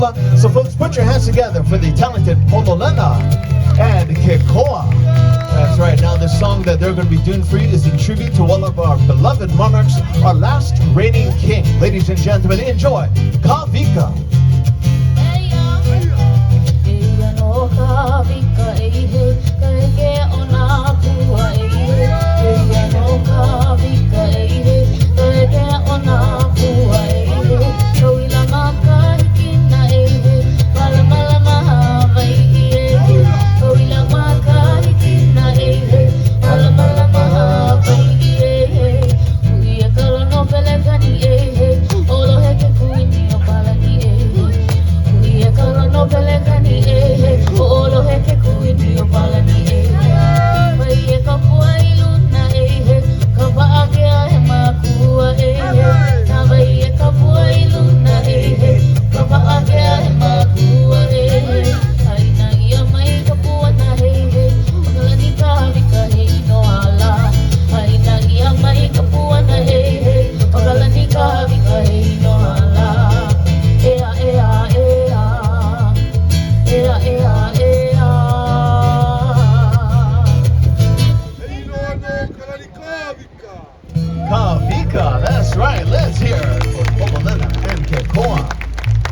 So folks, put your hands together for the talented Pololena and Kekoa. That's right. Now this song that they're going to be doing for you is in tribute to one of our beloved monarchs, our last reigning king. Ladies and gentlemen, enjoy Kavika. Kavika, that's right. Let's hear it for Pololena and Kekoa.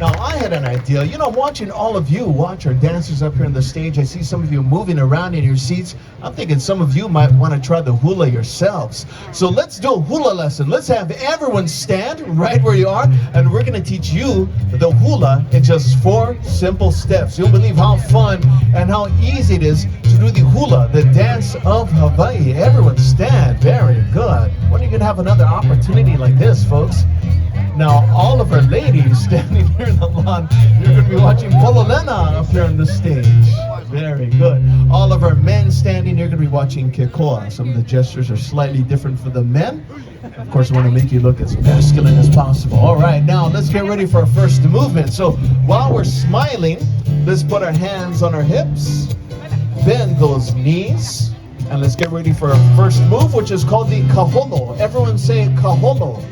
Now, I had an idea. You know, I'm watching all of you watch our dancers up here on the stage. I see some of you moving around in your seats. I'm thinking some of you might want to try the hula yourselves. So let's do a hula lesson. Let's have everyone stand right where you are, and we're going to teach you the hula in just 4 simple steps. You'll believe how fun and how easy it is to do the hula, the dance of Hawaii. Everyone stand. Very good. When are you going to have another opportunity like this, folks? Now, all of our ladies standing here in the lawn, you're going to be watching Pololena up here on the stage. Very good. All of our men standing, you're going to be watching Kekoa. Some of the gestures are slightly different for the men. Of course, I want to make you look as masculine as possible. All right, now let's get ready for our first movement. So while we're smiling, let's put our hands on our hips, bend those knees, and let's get ready for our first move, which is called the kaholo. Everyone say kaholo.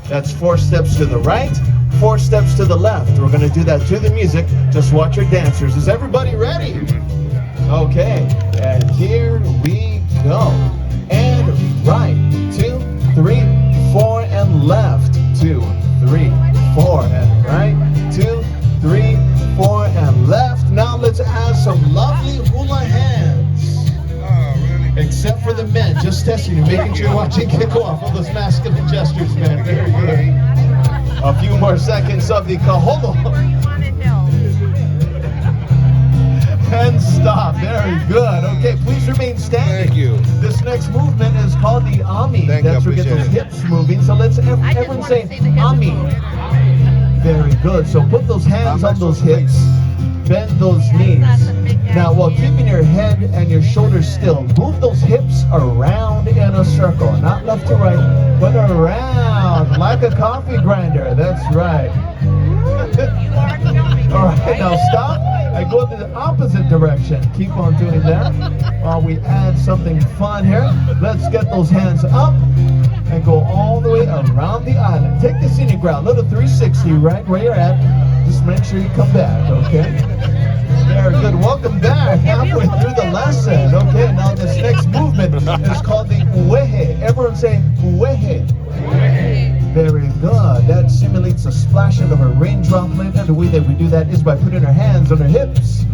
That's 4 steps to the right, 4 steps to the left. We're going to do that to the music. Just watch your dancers. Is everybody ready? Okay, and here we go. And right, 2, 3, 4, and left. 2, 3, 4, and right. 2, 3, 4, and left. Now let's add some lovely hula hands. Except for the men, just testing you, making sure you're watching Kekoa for those masculine gestures, man. Very good. A few more seconds of the kaholo. And stop. Very good. Okay, please remain standing. Thank you. This next movement is called the ami. That's where we get those hips moving. So let's everyone say ami. Very good. So put those hands on those hips. Bend those knees. Now, while keeping your head and your shoulders still, move those hips around in a circle. Not left to right, but around like a coffee grinder. That's right. All right, now stop and go to the opposite direction. Keep on doing that while we add something fun here. Let's get those hands up and go all the way around the island. Take the scenic route, little 360 right where you're at. Just make sure you come back, okay? Very good. Welcome back. Halfway through the lesson. Okay, now this next movement is called the uehe. Everyone say uehe. Very good. That simulates a splashing of a raindroplet, and the way that we do that is by putting our hands on our hips,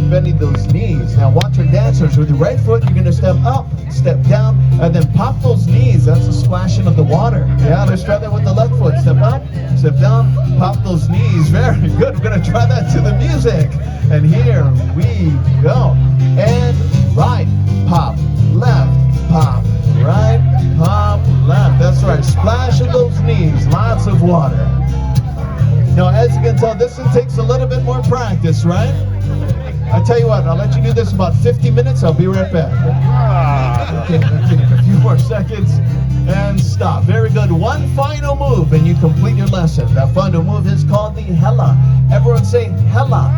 bending those knees. Now watch your dancers. With the right foot, you're going to step up, step down, and then pop those knees. That's the splashing of the water. Yeah, let's try that with the left foot. Step up, step down, pop those knees. Very good. We're going to try that to the music. And here we go. And right, pop, left, pop, right, pop, left. That's right. Splash of those knees. Lots of water. Now, as you can tell, this one takes a little bit more practice, right? I tell you what, I'll let you do this about 50 minutes. I'll be right back. Okay, a few more seconds and stop. Very good. One final move and you complete your lesson. That final move is called the hela. Everyone say hela.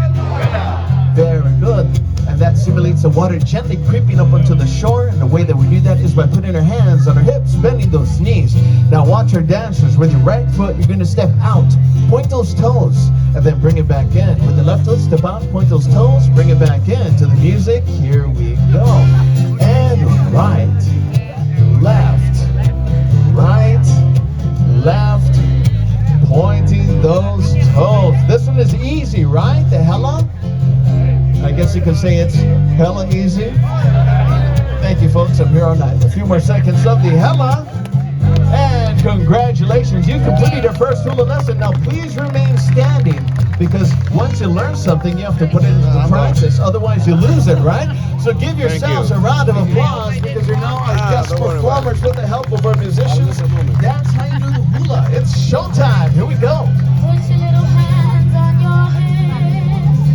Very good. and that simulates the water gently creeping up onto the shore. And the way that we do that is by putting our hands on our hips, bending those knees. Now watch our dancers. With your right foot, you're going to step out, point those toes, and then bring it back in. With the left foot, step out, point those toes, bring it back in. To the music, here we go. And right, left, left, pointing those toes. This one is easy, right? The hella? I guess you could say it's hella easy. Thank you, folks. I'm here all night. A few more seconds of the hella. And congratulations, you completed your first hula lesson. Now please remain standing, because once you learn something, you have to put it into practice. Otherwise, you lose it, right? So give yourselves a round of applause, because you're now our guest performers with the help of our musicians. That's how you do the hula. It's showtime. Here we go. Put your little hands on your hips,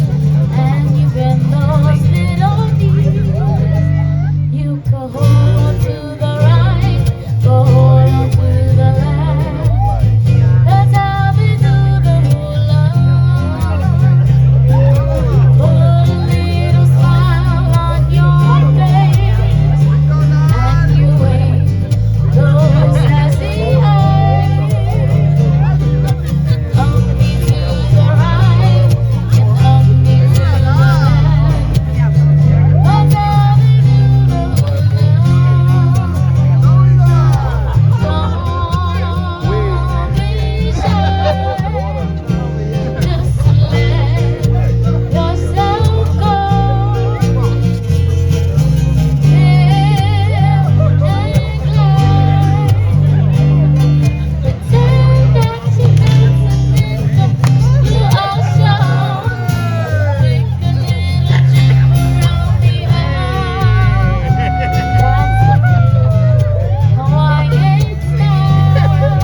and you bend those little knees. You go hold to the right, go hold on to the left. That's how we do the hula. Put a little smile on your face, and you wave those sassy eyes. Up me to the right, and up me to the left. That's how we do the hula. Don't be shy, just let yourself go. Live and glide. Pretend that you're dancing in the blue ocean. Take a little trip around the isle. That's the Hawaiian style. We're head to the right, we're head to the left.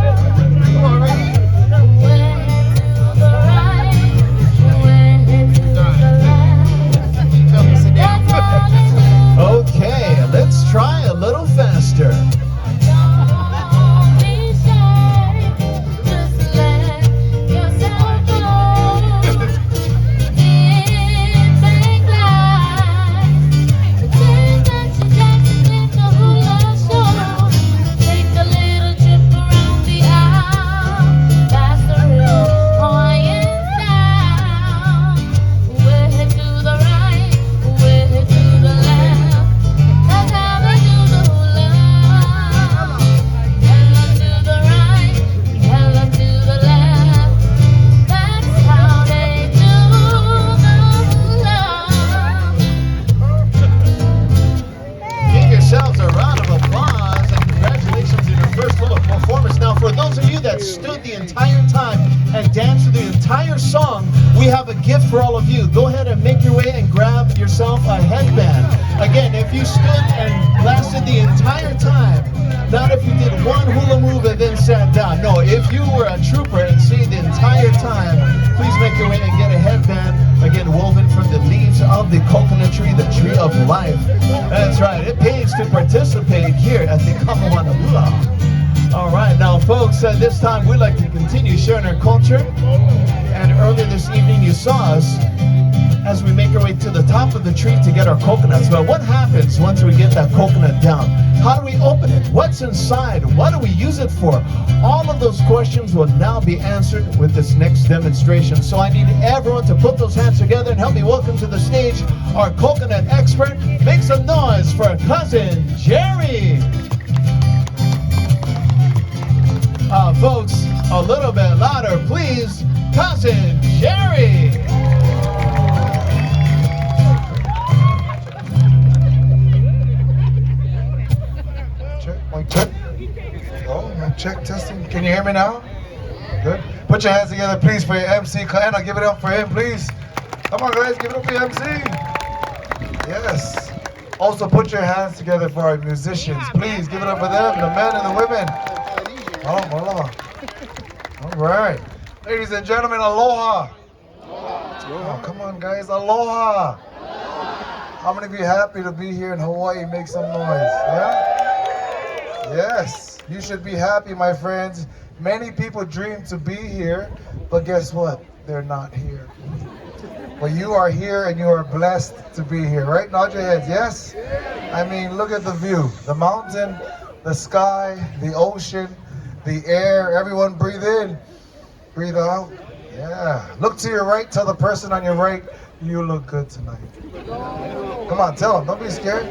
That's how they do. Okay, let's try a little faster. Don't be shy, just let yourself go. Dip and glide. Pretend that you're dancing in the hula show. Take a little trip around the aisle. That's the real Hawaiian style. We're head to the right, we're head to the left. That's how we do the hula. Hella to the right, hella to the left. That's how they do the hula. Give yourselves a round of applause, and congratulations on your first hula performance. Now, for those of you that stood the entire time and danced through the entire song, we have a gift for all of you. Go ahead and make your way and grab yourself a headband. Again, if you stood and lasted the entire time, not if you did one hula move and then sat down. No, if you were a trooper and stayed the entire time, please make your way and get a headband, again, woven from the leaves of the coconut tree, the tree of life. That's right, it pays to participate here at the Moana Luau. All right, now folks, this time we'd like to continue sharing our culture. And earlier this evening you saw us as we make our way to the top of the tree to get our coconuts. But what happens once we get that coconut down? How do we open it? What's inside? What do we use it for? All of those questions will now be answered with this next demonstration. So I need everyone to put those hands together and help me welcome to the stage our coconut expert. Make some noise for Cousin Jerry. Folks, a little bit louder, please. Cousin Jerry. Check. Oh, mic check, testing. Can you hear me now? Good. Put your hands together, please, for your MC. I'll give it up for him, please. Come on, guys, give it up for your MC. Yes. Also, put your hands together for our musicians. Please, give it up for them, the men and the women. Oh, all right. Ladies and gentlemen, aloha. Oh, come on, guys, aloha. How many of you happy to be here in Hawaii? Make some noise, yeah? Yes, you should be happy, my friends. Many people dream to be here, but guess what? They're not here. But you are here and you are blessed to be here, right? Nod your heads, yes? I mean, look at the view. The mountain, the sky, the ocean, the air. Everyone breathe in, breathe out. Yeah. Look to your right, tell the person on your right, you look good tonight. Come on, tell them, don't be scared.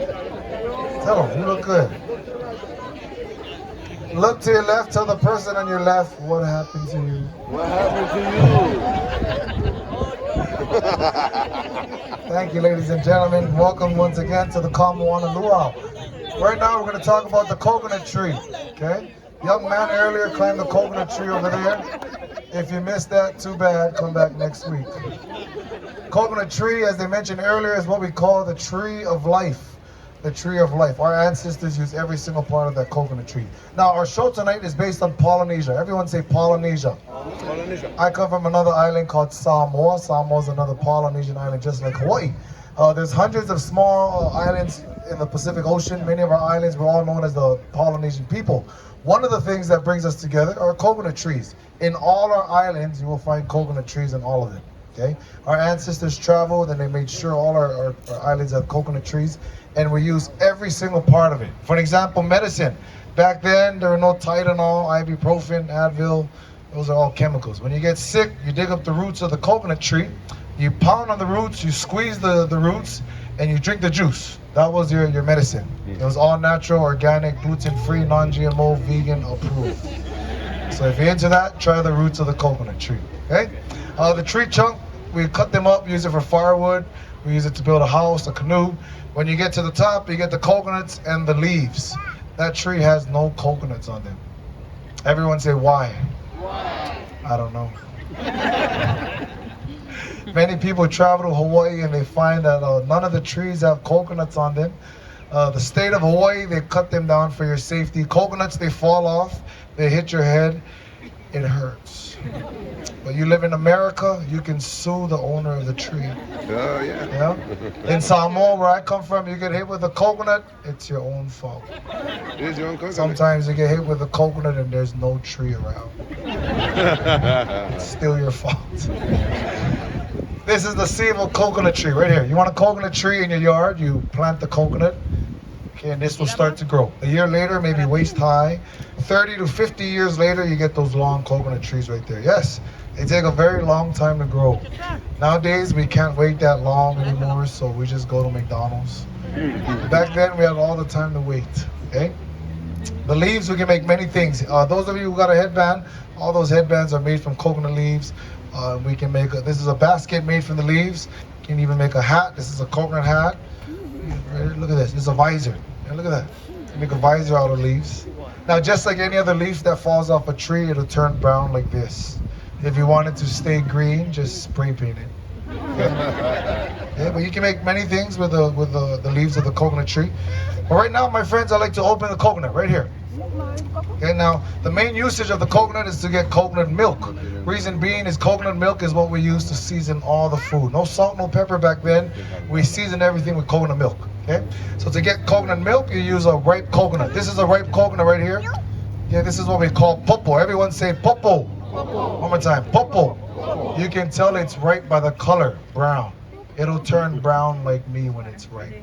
Tell them, you look good. Look to your left, tell the person on your left, what happened to you? What happened to you? Thank you, ladies and gentlemen. Welcome once again to the Moana Luau. Right now, we're going to talk about the coconut tree. Okay? Young man earlier climbed the coconut tree over there. If you missed that, too bad. Come back next week. Coconut tree, as they mentioned earlier, is what we call the tree of life. The tree of life. Our ancestors used every single part of that coconut tree. Now, our show tonight is based on Polynesia. Everyone say Polynesia. Polynesia. I come from another island called Samoa. Samoa is another Polynesian island just like Hawaii. There's hundreds of small islands in the Pacific Ocean. Many of our islands were all known as the Polynesian people. One of the things that brings us together are coconut trees. In all our islands, you will find coconut trees in all of them. Okay? Our ancestors traveled and they made sure all our islands have coconut trees, and we use every single part of it. For example, medicine. Back then, there were no Tylenol, ibuprofen, Advil. Those are all chemicals. When you get sick, you dig up the roots of the coconut tree, you pound on the roots, you squeeze the roots, and you drink the juice. That was your medicine. It was all natural, organic, gluten-free, non-GMO, vegan, approved. So if you're into that, try the roots of the coconut tree, okay? The tree chunk, we cut them up, use it for firewood. We use it to build a house, a canoe. When you get to the top, you get the coconuts and the leaves. That tree has no coconuts on them. Everyone say, why? Why? I don't know. Many people travel to Hawaii and they find that none of the trees have coconuts on them. The state of Hawaii, they cut them down for your safety. Coconuts, they fall off, they hit your head, it hurts. But you live in America, you can sue the owner of the tree. Oh, yeah. Yeah? In Samoa, where I come from, you get hit with a coconut, it's your own fault. It is your own coconut. Sometimes you get hit with a coconut and there's no tree around. It's still your fault. This is the seed of a coconut tree right here. You want a coconut tree in your yard, you plant the coconut. Okay, and this will start to grow. A year later, maybe waist high. 30 to 50 years later, you get those long coconut trees right there. Yes, they take a very long time to grow. Nowadays, we can't wait that long anymore, so we just go to McDonald's. Back then, we had all the time to wait, okay? The leaves, we can make many things. Those of you who got a headband, all those headbands are made from coconut leaves. We can make this is a basket made from the leaves. You can even make a hat. This is a coconut hat. Look at this. It's a visor. And look at that. You can make a visor out of leaves. Now, just like any other leaf that falls off a tree, it'll turn brown like this. If you want it to stay green, just spray paint it. Yeah, but you can make many things with the leaves of the coconut tree. But right now, my friends, I like to open the coconut right here. Okay, now the main usage of the coconut is to get coconut milk. Reason being is coconut milk is what we use to season all the food. No salt, no pepper back then. We season everything with coconut milk. Okay, so to get coconut milk, you use a ripe coconut. This is a ripe coconut right here. Yeah, this is what we call popo. Everyone say popo. One more time, popo. You can tell it's ripe by the color, brown. It'll turn brown like me when it's ripe,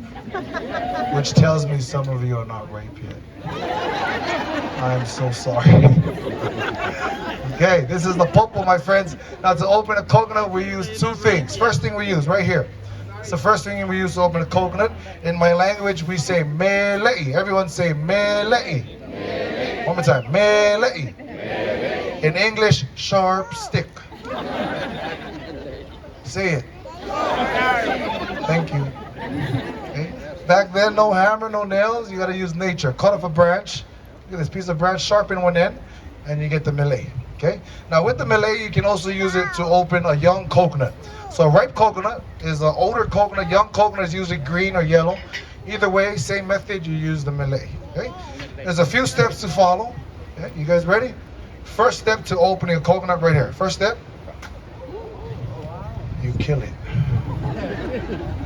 which tells me some of you are not ripe yet. I'm so sorry. Okay, this is the popo, my friends. Now, to open a coconut, we use two things. First thing we use right here. It's the first thing we use to open a coconut. In my language, we say mele'i. Everyone say mele'i. One more time, mele'i. In English, sharp stick. Say it. Thank you. Okay. Back then, no hammer, no nails. You gotta use nature. Cut off a branch. Look at this piece of branch, sharpen one end, and you get the mele'i. Okay. Now with the mele'i, you can also use it to open a young coconut. So a ripe coconut is an older coconut. Young coconut is usually green or yellow. Either way, same method. You use the mele'i. Okay. There's a few steps to follow. Okay. You guys ready? First step to opening a coconut right here. First step. You kill it.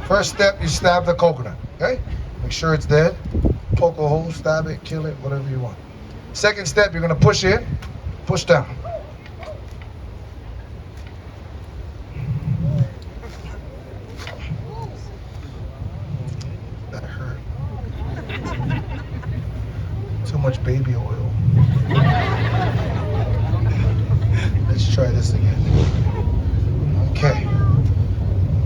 First step, you stab the coconut, okay? Make sure it's dead. Poke a hole, stab it, kill it, whatever you want. Second step, you're gonna push in, push down. much baby oil. Let's try this again. Okay.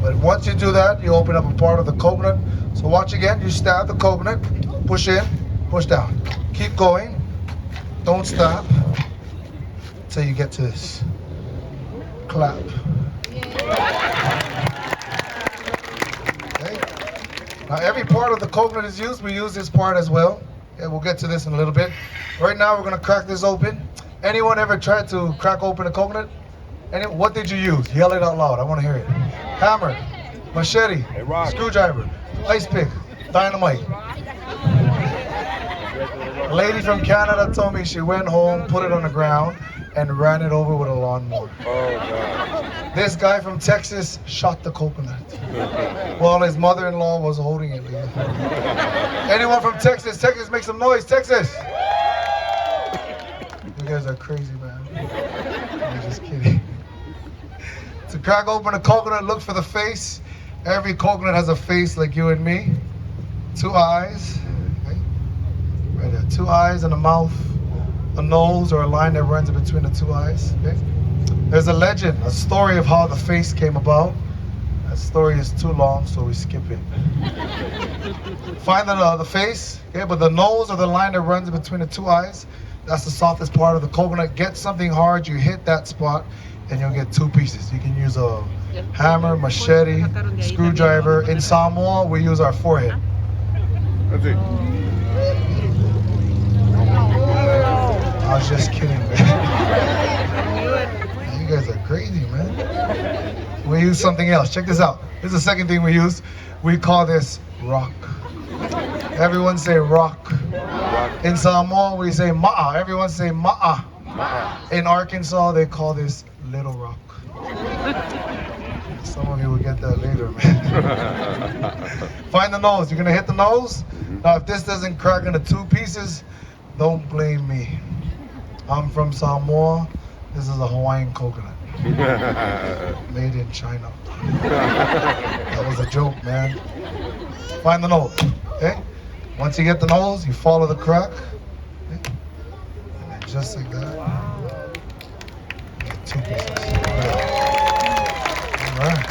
But once you do that, you open up a part of the coconut. So watch again. You stab the coconut, push in, push down. Keep going. Don't stop until you get to this. Clap. Okay. Now every part of the coconut is used. We use this part as well. Okay, we'll get to this in a little bit. Right now we're gonna crack this open. Anyone ever tried to crack open a coconut? What did you use? Yell it out loud. I want to hear it. Hammer, machete, screwdriver, ice pick, dynamite. A lady from Canada told me she went home, put it on the ground, and ran it over with a lawnmower. Oh, God. This guy from Texas shot the coconut while his mother-in-law was holding it. Anyone from Texas? Texas, make some noise. Texas! You guys are crazy, man. I'm just kidding. To crack open a coconut, look for the face. Every coconut has a face like you and me. 2 eyes. Okay. Right there. 2 eyes and a mouth. A nose or a line that runs in between the 2 eyes. Okay. There's a legend, a story of how the face came about. That story is too long, so we skip it. Find the face, okay, but the nose or the line that runs in between the 2 eyes, that's the softest part of the coconut. Get something hard, you hit that spot, and you'll get 2 pieces. You can use a hammer, machete, screwdriver. In Samoa, we use our forehead. That's it. I was just kidding, man. You guys are crazy, man. We use something else. Check this out. This is the second thing we use. We call this rock. Everyone say rock. In Samoa, we say ma'a. Everyone say ma'a. In Arkansas, they call this little rock. Some of you will get that later, man. Find the nose. You're gonna hit the nose. Now, if this doesn't crack into 2 pieces, don't blame me. I'm from Samoa. This is a Hawaiian coconut. Made in China. That was a joke, man. Find the nose. Okay? Once you get the nose, you follow the crack. Okay? And then just like that. You get 2 pieces. All right.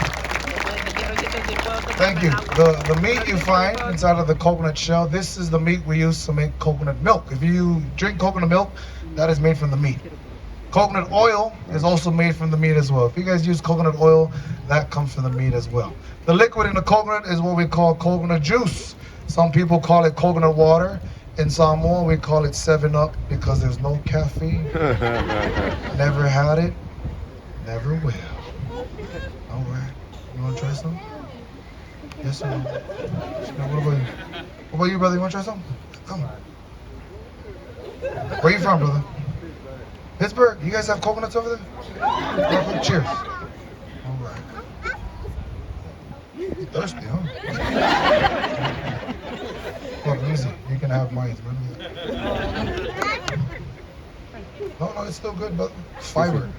Thank you. The meat you find inside of the coconut shell, this is the meat we use to make coconut milk. If you drink coconut milk, that is made from the meat. Coconut oil is also made from the meat as well. If you guys use coconut oil, that comes from the meat as well. The liquid in the coconut is what we call coconut juice. Some people call it coconut water. In Samoa, we call it 7-Up because there's no caffeine. Never had it, never will. All right. You want to try some? Yes or no? What about you? What about you, brother? You want to try some? Come on. Where you from, brother? Pittsburgh? You guys have coconuts over there? Okay, cheers. All right. You thirsty, huh? Look, let me see. You can have mine. No, it's still good, brother. Fiber.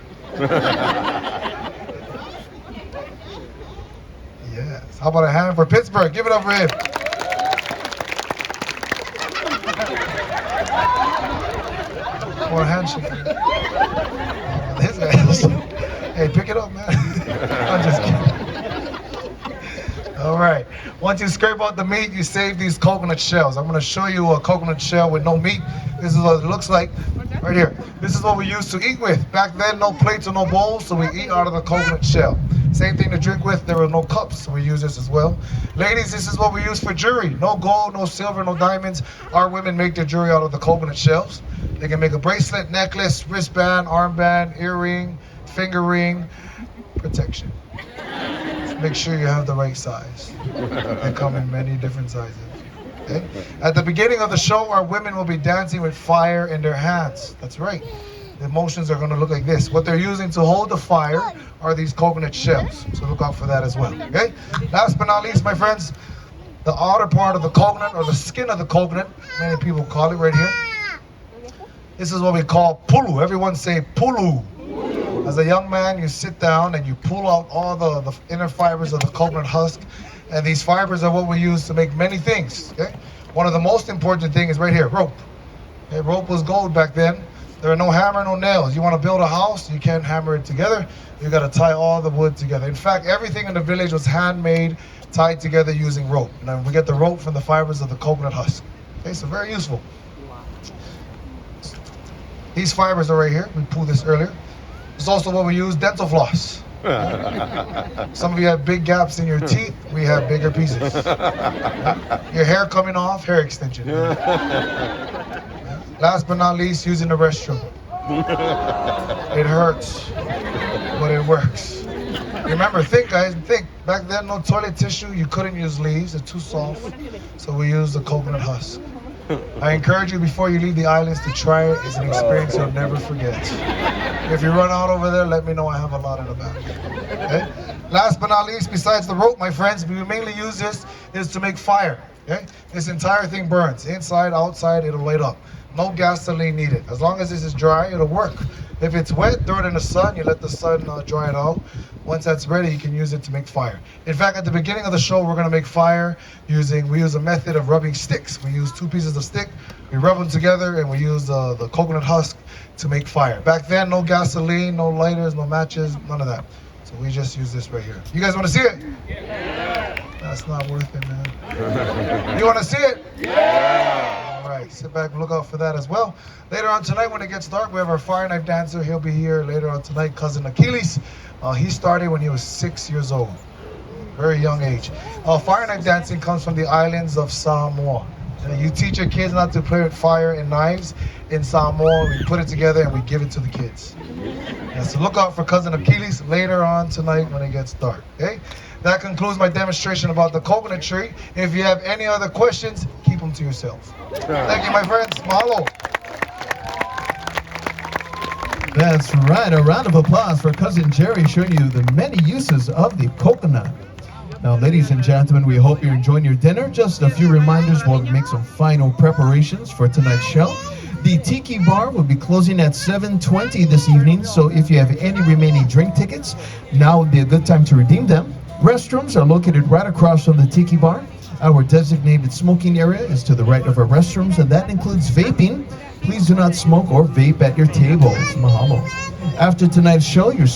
Yes. How about a hand for Pittsburgh? Give it up for him. Or a handshake. This guy. Hey, pick it up, man. I'm just kidding. All right. Once you scrape out the meat, you save these coconut shells. I'm going to show you a coconut shell with no meat. This is what it looks like right here. This is what we used to eat with. Back then, no plates or no bowls, so we eat out of the coconut shell. Same thing to drink with. There were no cups, so we use this as well. Ladies, this is what we use for jewelry. No gold, no silver, no diamonds. Our women make their jewelry out of the coconut shells. They can make a bracelet, necklace, wristband, armband, earring, finger ring, protection. Just make sure you have the right size. They come in many different sizes. Okay? At the beginning of the show, our women will be dancing with fire in their hands. That's right. The motions are going to look like this. What they're using to hold the fire are these coconut shells. So look out for that as well. Okay? Last but not least, my friends, the outer part of the coconut, or the skin of the coconut, many people call it right here. This is what we call Pulu. Everyone say Pulu. As a young man, you sit down and you pull out all the inner fibers of the coconut husk. And these fibers are what we use to make many things. Okay? One of the most important things is right here, rope. Okay, rope was gold back then. There are no hammer, no nails. You want to build a house, you can't hammer it together. You got to tie all the wood together. In fact, everything in the village was handmade, tied together using rope. And we get the rope from the fibers of the coconut husk. Okay, so very useful. These fibers are right here. We pulled this earlier. It's also what we use dental floss. Some of you have big gaps in your teeth. We have bigger pieces. Your hair coming off, hair extension. Last but not least, using the restroom. It hurts, but it works. Remember, think guys, think. Back then, no toilet tissue. You couldn't use leaves. They're too soft. So we use the coconut husk. I encourage you before you leave the islands to try it. It's an experience you'll never forget. If you run out over there, let me know. I have a lot in the back. Okay? Last but not least, besides the rope, my friends, we mainly use this is to make fire. Okay? This entire thing burns. Inside, outside, it'll light up. No gasoline needed. As long as this is dry, it'll work. If it's wet, throw it in the sun. You let the sun dry it out. Once that's ready, you can use it to make fire. In fact, at the beginning of the show, we're going to make fire we use a method of rubbing sticks. We use 2 pieces of stick, we rub them together, and we use the coconut husk to make fire. Back then, no gasoline, no lighters, no matches, none of that. So we just use this right here. You guys want to see it? Yeah. That's not worth it, man. You want to see it? Yeah. All right, sit back and look out for that as well. Later on tonight, when it gets dark, we have our fire knife dancer. He'll be here later on tonight, cousin Achilles. He started when he was 6 years old, very young age. Fire knife dancing comes from the islands of Samoa. You teach your kids not to play with fire and knives in Samoa. We put it together and we give it to the kids. And so look out for cousin Achilles later on tonight when it gets dark. Okay? That concludes my demonstration about the coconut tree. If you have any other questions, keep them to yourself. Thank you, my friends. Mahalo. That's right. A round of applause for Cousin Jerry showing you the many uses of the coconut. Now, ladies and gentlemen, we hope you're enjoying your dinner. Just a few reminders while we make some final preparations for tonight's show. The Tiki Bar will be closing at 7:20 this evening, so if you have any remaining drink tickets, now would be a good time to redeem them. Restrooms are located right across from the Tiki Bar. Our designated smoking area is to the right of our restrooms, and that includes vaping. Please do not smoke or vape at your tables. Mahalo. After tonight's show, your